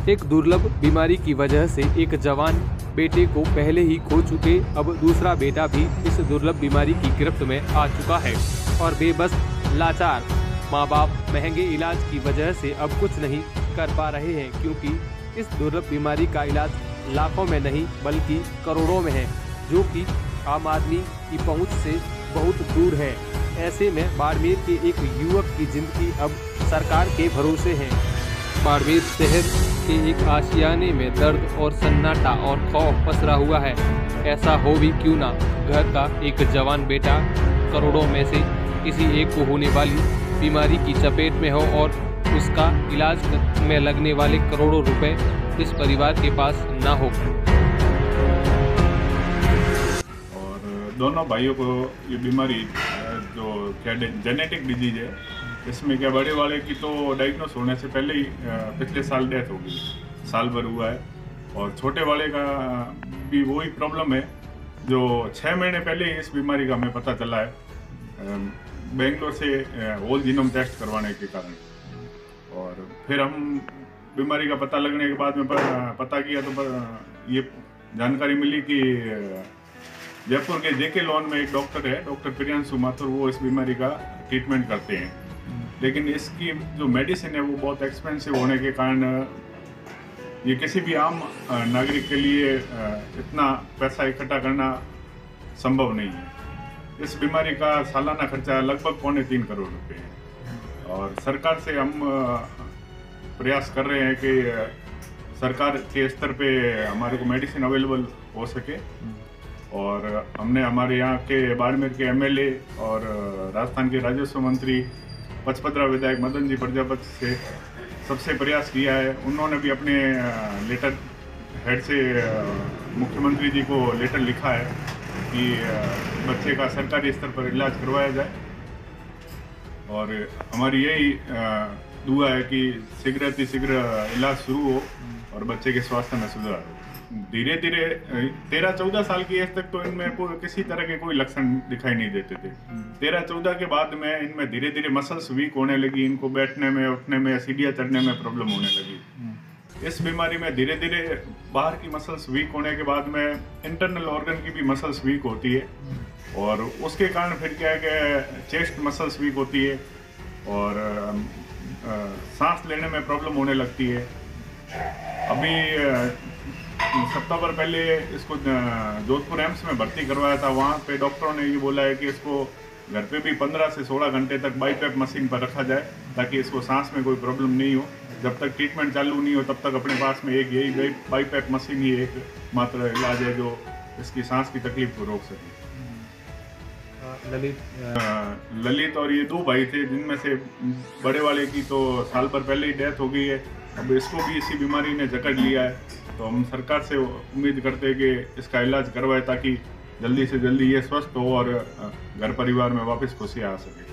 एक दुर्लभ बीमारी की वजह से एक जवान बेटे को पहले ही खो चुके अब दूसरा बेटा भी इस दुर्लभ बीमारी की गिरफ्त में आ चुका है और बेबस लाचार माँ बाप महंगे इलाज की वजह से अब कुछ नहीं कर पा रहे हैं, क्योंकि इस दुर्लभ बीमारी का इलाज लाखों में नहीं बल्कि करोड़ों में है, जो कि आम आदमी की पहुंच से बहुत दूर है। ऐसे में बाड़मेर के एक युवक की जिंदगी अब सरकार के भरोसे है। बाड़मेर शहर के एक आशियाने में दर्द और सन्नाटा और खौफ पसरा हुआ है। ऐसा हो भी क्यों ना, घर का एक जवान बेटा करोड़ों में से किसी एक को होने वाली बीमारी की चपेट में हो और उसका इलाज में लगने वाले करोड़ों रुपए इस परिवार के पास ना हो। और दोनों भाइयों को ये बीमारी जो क्या जेनेटिक डिजीज है, इसमें क्या बड़े वाले की तो डायग्नोस होने से पहले ही पिछले साल डेथ हो गई, साल भर हुआ है। और छोटे वाले का भी वही प्रॉब्लम है जो 6 महीने पहले ही इस बीमारी का हमें पता चला है बेंगलोर से होल जीनोम टेस्ट करवाने के कारण। और फिर हम बीमारी का पता लगने के बाद में पता किया तो ये जानकारी मिली कि जयपुर के जेके लॉन में एक डॉक्टर है, डॉक्टर प्रियांशु माथुर, वो इस बीमारी का ट्रीटमेंट करते हैं। लेकिन इसकी जो मेडिसिन है वो बहुत एक्सपेंसिव होने के कारण ये किसी भी आम नागरिक के लिए इतना पैसा इकट्ठा करना संभव नहीं है। इस बीमारी का सालाना खर्चा लगभग 3.25 करोड़ रुपए है। और सरकार से हम प्रयास कर रहे हैं कि सरकार के स्तर पे हमारे को मेडिसिन अवेलेबल हो सके। और हमने हमारे यहाँ के बाड़मेर के एमएलए और राजस्थान के राजस्व मंत्री पचपदरा विधायक मदन जी प्रजापति से सबसे प्रयास किया है। उन्होंने भी अपने लेटर हेड से मुख्यमंत्री जी को लेटर लिखा है कि बच्चे का सरकारी स्तर पर इलाज करवाया जाए। और हमारी यही दुआ है कि शीघ्र इलाज शुरू हो और बच्चे के स्वास्थ्य में सुधार हो। धीरे धीरे 13-14 साल की एज तक तो इनमें किसी तरह के कोई लक्षण दिखाई नहीं देते थे। 13-14 के बाद में इनमें धीरे धीरे मसल्स वीक होने लगी, इनको बैठने में, उठने में, सीढ़ियाँ चढ़ने में प्रॉब्लम होने लगी। इस बीमारी में धीरे धीरे बाहर की मसल्स वीक होने के बाद में इंटरनल ऑर्गन की भी मसल्स वीक होती है और उसके कारण फिर क्या है कि चेस्ट मसल्स वीक होती है और सांस लेने में प्रॉब्लम होने लगती है। अभी सप्ताह भर पहले इसको जोधपुर एम्स में भर्ती करवाया था। वहाँ पे डॉक्टरों ने ये बोला है कि इसको घर पे भी 15 से 16 घंटे तक बाईपैप मशीन पर रखा जाए ताकि इसको सांस में कोई प्रॉब्लम नहीं हो। जब तक ट्रीटमेंट चालू नहीं हो तब तक अपने पास में एक यही बाईपैप मशीन ही एक मात्र इलाज है जो इसकी सांस की तकलीफ को रोक सके। ललित और ये 2 भाई थे, जिनमें से बड़े वाले की तो साल भर पहले ही डेथ हो गई है। अब इसको भी इसी बीमारी ने जकड़ लिया है। तो हम सरकार से उम्मीद करते हैं कि इसका इलाज करवाए ताकि जल्दी से जल्दी ये स्वस्थ हो और घर परिवार में वापस खुशियाँ आ सके।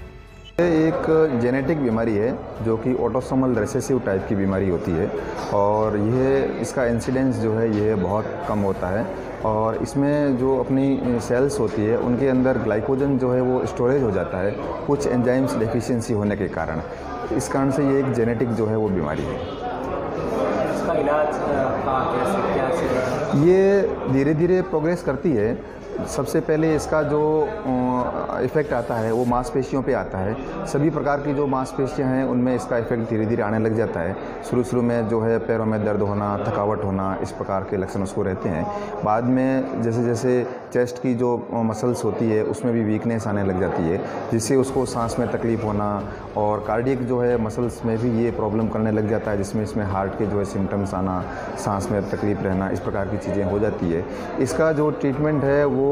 ये एक जेनेटिक बीमारी है जो कि ऑटोसोमल रिसेसिव टाइप की बीमारी होती है और इसका इंसिडेंस जो है ये बहुत कम होता है। और इसमें जो अपनी सेल्स होती है उनके अंदर ग्लाइकोजन जो है वो स्टोरेज हो जाता है कुछ एंजाइम्स डेफिशिएंसी होने के कारण। इस कारण से ये एक जेनेटिक जो है वो बीमारी है। इसका इलाज कैसे ये धीरे धीरे प्रोग्रेस करती है। सबसे पहले इसका जो इफ़ेक्ट आता है वो मांसपेशियों पे आता है। सभी प्रकार की जो मांसपेशियां हैं उनमें इसका इफ़ेक्ट धीरे धीरे आने लग जाता है। शुरू में जो है पैरों में दर्द होना, थकावट होना, इस प्रकार के लक्षण उसको रहते हैं। बाद में जैसे जैसे चेस्ट की जो मसल्स होती है उसमें भी वीकनेस आने लग जाती है, जिससे उसको सांस में तकलीफ़ होना और कार्डियक जो है मसल्स में भी ये प्रॉब्लम करने लग जाता है, जिसमें इसमें हार्ट के जो है सिम्टम्स आना, सांस में तकलीफ़ रहना, इस प्रकार की चीज़ें हो जाती है। इसका जो ट्रीटमेंट है वो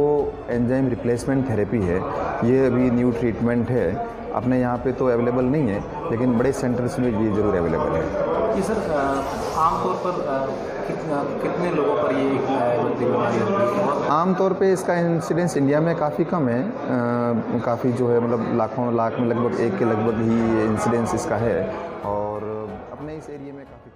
एंजाइम रिप्लेसमेंट थेरेपी है। ये अभी न्यू ट्रीटमेंट है, अपने यहाँ पे तो अवेलेबल नहीं है लेकिन बड़े सेंटर्स में भी ज़रूर अवेलेबल है। ये सर आमतौर पर कितने लोगों पर ये बीमारी होती है? आमतौर पे इसका इंसिडेंस इंडिया में काफ़ी कम है। काफ़ी जो है मतलब लाख में लगभग 1 के लगभग ही इंसिडेंस इसका है और अपने इस एरिया में काफ़ी